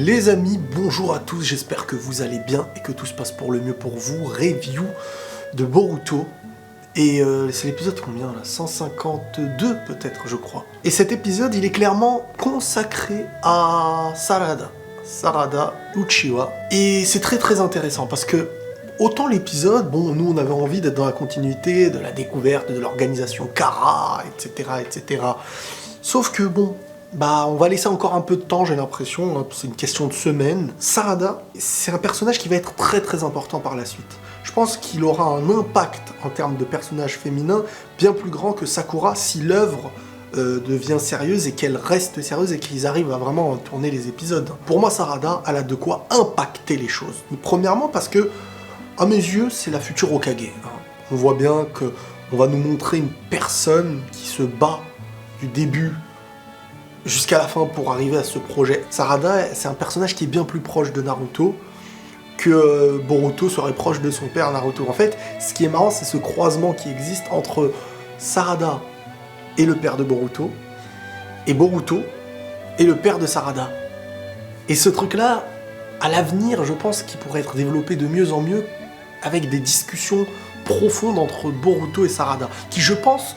Les amis, bonjour à tous, j'espère que vous allez bien et que tout se passe pour le mieux pour vous. Review de Boruto. Et c'est l'épisode combien là 152 peut-être, je crois. Et cet épisode, il est clairement consacré à Sarada Uchiwa. Et c'est très très intéressant parce que autant l'épisode, bon, nous on avait envie d'être dans la continuité, de la découverte, de l'organisation Kara, etc., etc. Sauf que bon, on va laisser encore un peu de temps, j'ai l'impression, hein, c'est une question de semaines. Sarada, c'est un personnage qui va être très très important par la suite. Je pense qu'il aura un impact en termes de personnage féminin bien plus grand que Sakura si l'œuvre devient sérieuse et qu'elle reste sérieuse et qu'ils arrivent à vraiment tourner les épisodes. Pour moi, Sarada, elle a de quoi impacter les choses. Premièrement parce que, à mes yeux, c'est la future Hokage. Hein. On voit bien qu'on va nous montrer une personne qui se bat du début jusqu'à la fin pour arriver à ce projet. Sarada, c'est un personnage qui est bien plus proche de Naruto que Boruto serait proche de son père Naruto. En fait, ce qui est marrant, c'est ce croisement qui existe entre Sarada et le père de Boruto, et Boruto et le père de Sarada. Et ce truc-là, à l'avenir, je pense qu'il pourrait être développé de mieux en mieux avec des discussions profondes entre Boruto et Sarada, qui, je pense,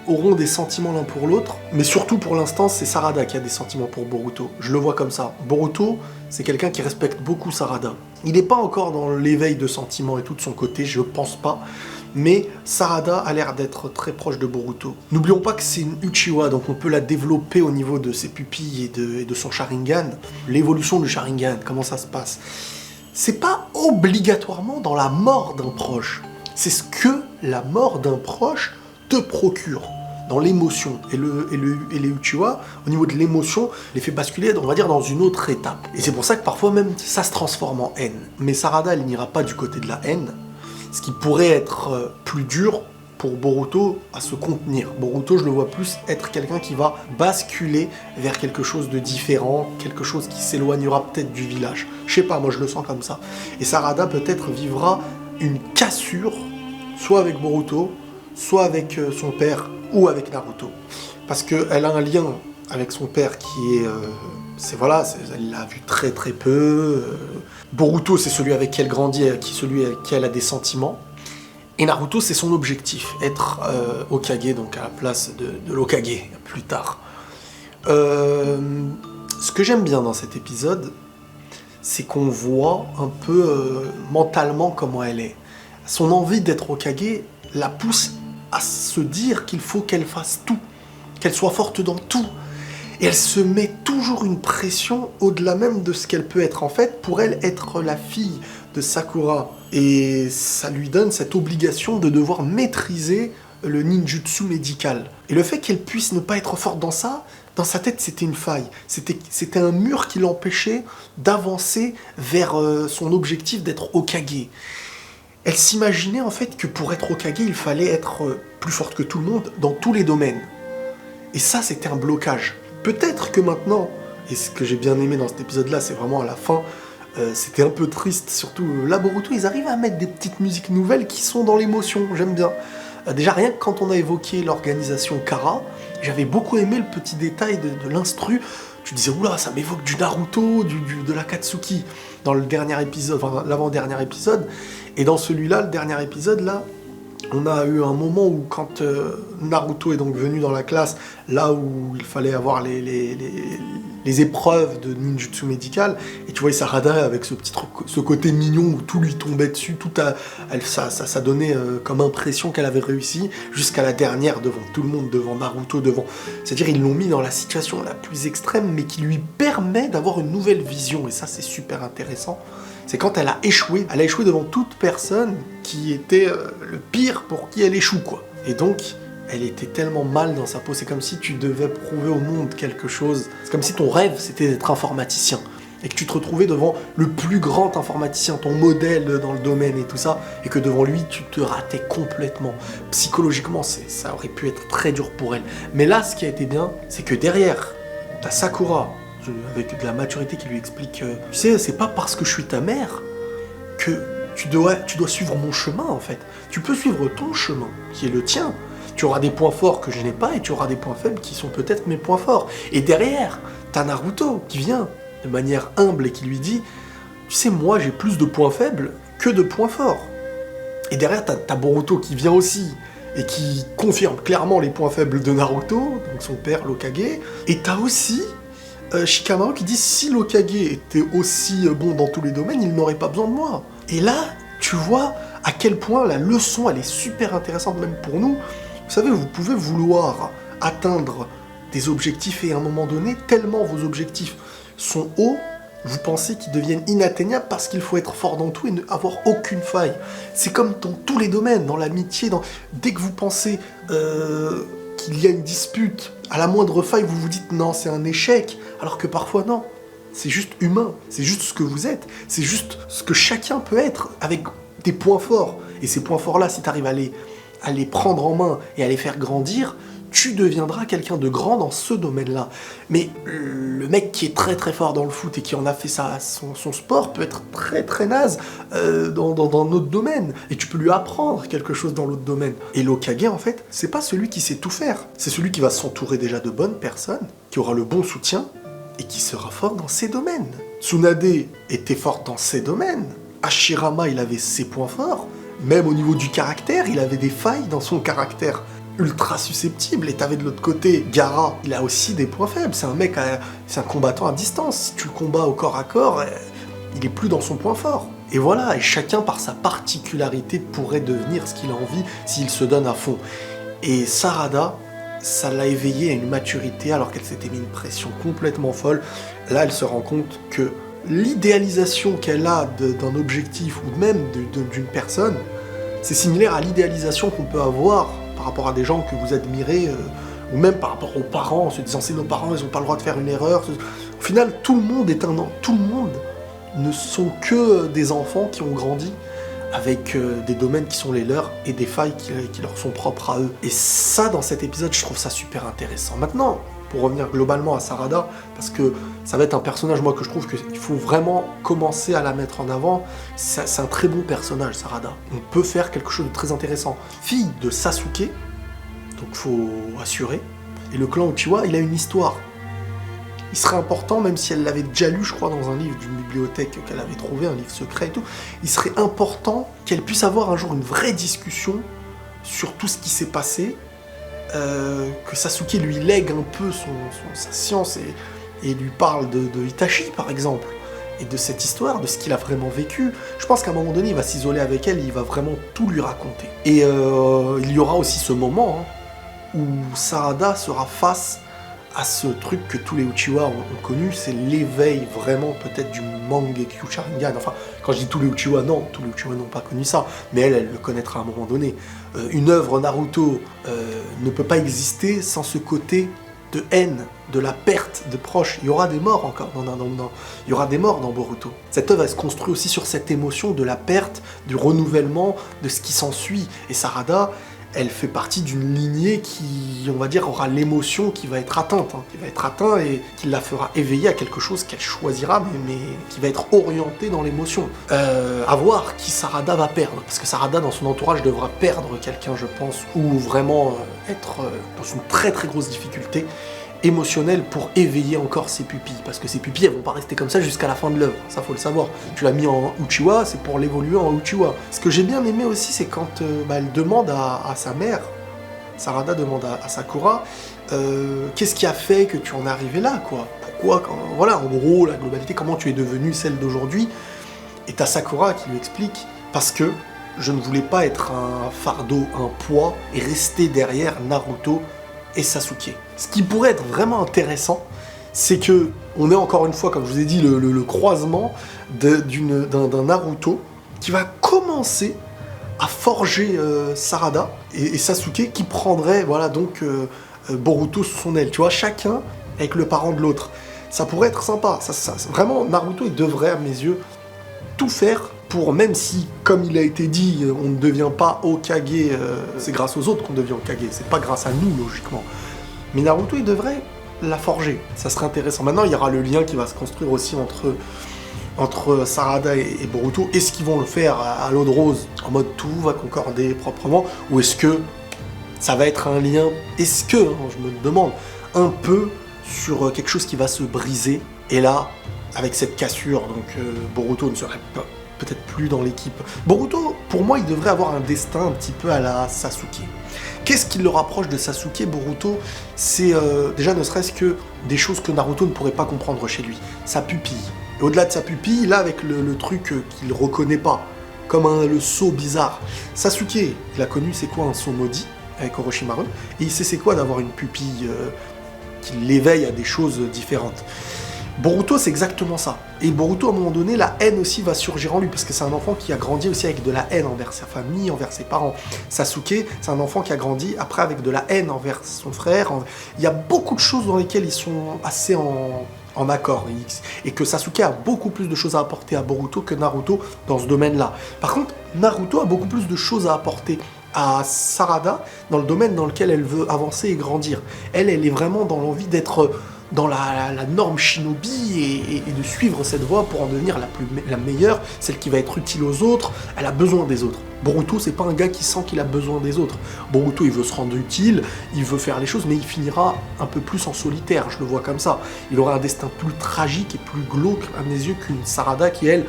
auront des sentiments l'un pour l'autre, mais surtout pour l'instant c'est Sarada qui a des sentiments pour Boruto, je le vois comme ça. Boruto, c'est quelqu'un qui respecte beaucoup Sarada. Il n'est pas encore dans l'éveil de sentiments et tout de son côté, je pense pas, mais Sarada a l'air d'être très proche de Boruto. N'oublions pas que c'est une Uchiwa, donc on peut la développer au niveau de ses pupilles et de son Sharingan. L'évolution du Sharingan, comment ça se passe. C'est pas obligatoirement dans la mort d'un proche, c'est ce que la mort d'un proche te procure dans l'émotion. Et les Uchiwa, au niveau de l'émotion, les fait basculer, on va dire, dans une autre étape. Et c'est pour ça que parfois même, ça se transforme en haine. Mais Sarada, elle n'ira pas du côté de la haine, ce qui pourrait être plus dur pour Boruto à se contenir. Boruto, je le vois plus être quelqu'un qui va basculer vers quelque chose de différent, quelque chose qui s'éloignera peut-être du village. Je sais pas, moi je le sens comme ça. Et Sarada peut-être vivra une cassure, soit avec Boruto, soit avec son père ou avec Naruto. Parce qu'elle a un lien avec son père qui est... elle l'a vu très très peu. Boruto, c'est celui avec qui elle grandit, celui avec qui elle a des sentiments. Et Naruto, c'est son objectif, être Hokage, donc à la place de l'Hokage, plus tard. Ce que j'aime bien dans cet épisode, c'est qu'on voit un peu mentalement comment elle est. Son envie d'être Hokage la pousse à se dire qu'il faut qu'elle fasse tout, qu'elle soit forte dans tout. Et elle se met toujours une pression au-delà même de ce qu'elle peut être. En fait, pour elle, être la fille de Sakura, et ça lui donne cette obligation de devoir maîtriser le ninjutsu médical. Et le fait qu'elle puisse ne pas être forte dans ça, dans sa tête, c'était une faille. C'était un mur qui l'empêchait d'avancer vers son objectif d'être Hokage. Elle s'imaginait en fait que pour être Hokage, il fallait être plus forte que tout le monde dans tous les domaines. Et ça, c'était un blocage. Peut-être que maintenant, et ce que j'ai bien aimé dans cet épisode-là, c'est vraiment à la fin, c'était un peu triste, surtout là, Boruto, ils arrivent à mettre des petites musiques nouvelles qui sont dans l'émotion, j'aime bien. Déjà, rien que quand on a évoqué l'organisation Kara, j'avais beaucoup aimé le petit détail de l'instru. Tu disais, oula, ça m'évoque du Naruto, de l'Akatsuki, dans le dernier épisode, enfin l'avant-dernier épisode. Et dans celui-là, le dernier épisode, là, on a eu un moment où quand Naruto est donc venu dans la classe, là où il fallait avoir les épreuves de ninjutsu médical, et tu voyais Sarada avec ce petit truc, ce côté mignon où tout lui tombait dessus, ça donnait comme impression qu'elle avait réussi, jusqu'à la dernière devant tout le monde, devant Naruto, c'est-à-dire ils l'ont mis dans la situation la plus extrême, mais qui lui permet d'avoir une nouvelle vision, et ça c'est super intéressant. C'est quand elle a échoué devant toute personne qui était le pire pour qui elle échoue, quoi. Et donc, elle était tellement mal dans sa peau, c'est comme si tu devais prouver au monde quelque chose. C'est comme si ton rêve, c'était d'être informaticien. Et que tu te retrouvais devant le plus grand informaticien, ton modèle dans le domaine et tout ça, et que devant lui, tu te ratais complètement. Psychologiquement, ça aurait pu être très dur pour elle. Mais là, ce qui a été bien, c'est que derrière, t'as Sakura, avec de la maturité qui lui explique tu sais, c'est pas parce que je suis ta mère que tu dois suivre mon chemin, en fait. Tu peux suivre ton chemin, qui est le tien. Tu auras des points forts que je n'ai pas, et tu auras des points faibles qui sont peut-être mes points forts. Et derrière, t'as Naruto qui vient de manière humble et qui lui dit « Tu sais, moi j'ai plus de points faibles que de points forts. » Et derrière, t'as Boruto qui vient aussi et qui confirme clairement les points faibles de Naruto, donc son père, l'Hokage. Et t'as aussi Shikamaru qui dit « Si l'Hokage était aussi bon dans tous les domaines, il n'aurait pas besoin de moi. » Et là, tu vois à quel point la leçon, elle est super intéressante même pour nous. Vous savez, vous pouvez vouloir atteindre des objectifs et à un moment donné, tellement vos objectifs sont hauts, vous pensez qu'ils deviennent inatteignables parce qu'il faut être fort dans tout et n'avoir aucune faille. C'est comme dans tous les domaines, dans l'amitié, dès que vous pensez qu'il y a une dispute, à la moindre faille, vous vous dites non, c'est un échec, alors que parfois non. C'est juste humain, c'est juste ce que vous êtes, c'est juste ce que chacun peut être avec des points forts. Et ces points forts-là, si tu arrives à les prendre en main et à les faire grandir, tu deviendras quelqu'un de grand dans ce domaine-là. Mais le mec qui est très très fort dans le foot et qui en a fait son sport peut être très très naze dans notre domaine. Et tu peux lui apprendre quelque chose dans l'autre domaine. Et l'Hokage, en fait, c'est pas celui qui sait tout faire. C'est celui qui va s'entourer déjà de bonnes personnes, qui aura le bon soutien et qui sera fort dans ses domaines. Tsunade était fort dans ses domaines. Hashirama, il avait ses points forts. Même au niveau du caractère, il avait des failles dans son caractère. Ultra susceptible, et t'avais de l'autre côté Gaara, il a aussi des points faibles, c'est un mec, c'est un combattant à distance, si tu le combats au corps à corps, il est plus dans son point fort. Et voilà, et chacun par sa particularité pourrait devenir ce qu'il a envie s'il se donne à fond. Et Sarada, ça l'a éveillée à une maturité alors qu'elle s'était mis une pression complètement folle. Là, elle se rend compte que l'idéalisation qu'elle a d'un objectif ou même d'une personne, c'est similaire à l'idéalisation qu'on peut avoir par rapport à des gens que vous admirez, ou même par rapport aux parents, en se disant c'est nos parents, ils n'ont pas le droit de faire une erreur. Au final, tout le monde est un... Tout le monde ne sont que des enfants qui ont grandi avec des domaines qui sont les leurs et des failles qui leur sont propres à eux. Et ça, dans cet épisode, je trouve ça super intéressant. Maintenant, pour revenir globalement à Sarada, parce que ça va être un personnage, moi, que je trouve qu'il faut vraiment commencer à la mettre en avant. C'est un très bon personnage, Sarada. On peut faire quelque chose de très intéressant. Fille de Sasuke, donc faut assurer. Et le clan Uchiwa, il a une histoire. Il serait important, même si elle l'avait déjà lu, je crois, dans un livre d'une bibliothèque qu'elle avait trouvé, un livre secret et tout, il serait important qu'elle puisse avoir un jour une vraie discussion sur tout ce qui s'est passé, que Sasuke lui lègue un peu sa science et lui parle de Itachi, par exemple, et de cette histoire, de ce qu'il a vraiment vécu. Je pense qu'à un moment donné, il va s'isoler avec elle, il va vraiment tout lui raconter. Et il y aura aussi ce moment où Sarada sera face à ce truc que tous les Uchiwa ont connu, c'est l'éveil vraiment peut-être du Mangekyou Sharingan. Enfin, quand je dis tous les Uchiwa, non, tous les Uchiwa n'ont pas connu ça, mais elle le connaîtra à un moment donné. Une œuvre Naruto ne peut pas exister sans ce côté de haine, de la perte de proches. Il y aura des morts encore, il y aura des morts dans Boruto. Cette œuvre, elle se construit aussi sur cette émotion de la perte, du renouvellement, de ce qui s'ensuit. Et Sarada, elle fait partie d'une lignée qui, on va dire, aura l'émotion qui va être atteinte, et qui la fera éveiller à quelque chose qu'elle choisira, mais qui va être orienté dans l'émotion. À voir qui Sarada va perdre, parce que Sarada, dans son entourage, devra perdre quelqu'un, je pense, ou vraiment être dans une très très grosse difficulté émotionnelle pour éveiller encore ses pupilles, parce que ses pupilles, elles vont pas rester comme ça jusqu'à la fin de l'œuvre, ça faut le savoir. Tu l'as mis en Uchiwa, c'est pour l'évoluer en Uchiwa. Ce que j'ai bien aimé aussi, c'est quand elle demande à sa mère, Sarada demande à Sakura, qu'est-ce qui a fait que tu en es arrivé là, quoi? Pourquoi, voilà, en gros, la globalité, comment tu es devenue celle d'aujourd'hui? Et t'as Sakura qui lui explique, parce que je ne voulais pas être un fardeau, un poids, et rester derrière Naruto et Sasuke. Ce qui pourrait être vraiment intéressant, c'est que on est encore une fois, comme je vous ai dit, le croisement d'un Naruto qui va commencer à forger Sarada et Sasuke, qui prendrait, voilà, donc Boruto sous son aile. Tu vois, chacun avec le parent de l'autre. Ça pourrait être sympa. Vraiment, Naruto, il devrait, à mes yeux, tout faire pour, même si, comme il a été dit, on ne devient pas Hokage, c'est grâce aux autres qu'on devient Hokage, c'est pas grâce à nous, logiquement. Mais Naruto, il devrait la forger, ça serait intéressant. Maintenant, il y aura le lien qui va se construire aussi entre Sarada et Boruto. Est-ce qu'ils vont le faire à l'eau de rose, en mode tout va concorder proprement, ou est-ce que ça va être un lien, est-ce que, je me demande, un peu sur quelque chose qui va se briser, et là, avec cette cassure, donc Boruto ne serait peut-être plus dans l'équipe. Boruto, pour moi, il devrait avoir un destin un petit peu à la Sasuke. Qu'est-ce qui le rapproche de Sasuke, Boruto? C'est déjà ne serait-ce que des choses que Naruto ne pourrait pas comprendre chez lui. Sa pupille. Et au-delà de sa pupille, là, avec le truc qu'il reconnaît pas, comme le sceau bizarre. Sasuke, il a connu c'est quoi un sceau maudit, avec Orochimaru, et il sait c'est quoi d'avoir une pupille qui l'éveille à des choses différentes. Boruto, c'est exactement ça. Et Boruto, à un moment donné, la haine aussi va surgir en lui, parce que c'est un enfant qui a grandi aussi avec de la haine envers sa famille, envers ses parents. Sasuke, c'est un enfant qui a grandi après avec de la haine envers son frère. Il y a beaucoup de choses dans lesquelles ils sont assez en accord. Et que Sasuke a beaucoup plus de choses à apporter à Boruto que Naruto dans ce domaine-là. Par contre, Naruto a beaucoup plus de choses à apporter à Sarada dans le domaine dans lequel elle veut avancer et grandir. Elle est vraiment dans l'envie d'être dans la norme shinobi et de suivre cette voie pour en devenir la meilleure, celle qui va être utile aux autres. Elle a besoin des autres. Boruto, c'est pas un gars qui sent qu'il a besoin des autres. Boruto, il veut se rendre utile, il veut faire les choses, mais il finira un peu plus en solitaire, je le vois comme ça. Il aura un destin plus tragique et plus glauque à mes yeux qu'une Sarada qui, elle,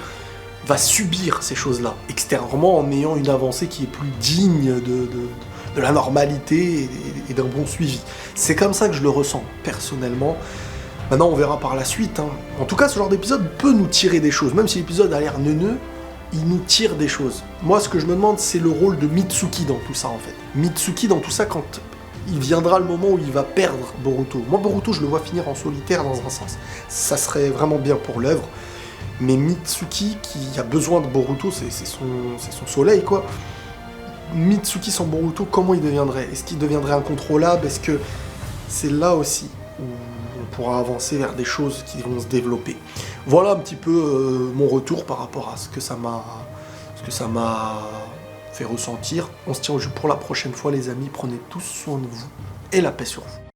va subir ces choses-là, extérieurement, en ayant une avancée qui est plus digne de la normalité et d'un bon suivi. C'est comme ça que je le ressens, personnellement. Maintenant, on verra par la suite. En tout cas, ce genre d'épisode peut nous tirer des choses. Même si l'épisode a l'air neuneux, il nous tire des choses. Moi, ce que je me demande, c'est le rôle de Mitsuki dans tout ça, en fait. Mitsuki dans tout ça, quand il viendra le moment où il va perdre Boruto. Moi, Boruto, je le vois finir en solitaire, dans un sens. Ça serait vraiment bien pour l'œuvre. Mais Mitsuki, qui a besoin de Boruto, c'est son soleil, quoi. Mitsuki sans Boruto, comment il deviendrait? Est-ce qu'il deviendrait incontrôlable? Est-ce que c'est là aussi où on pourra avancer vers des choses qui vont se développer? Voilà un petit peu mon retour par rapport à ce que ça m'a fait ressentir. On se tient au jus pour la prochaine fois, les amis. Prenez tous soin de vous et la paix sur vous.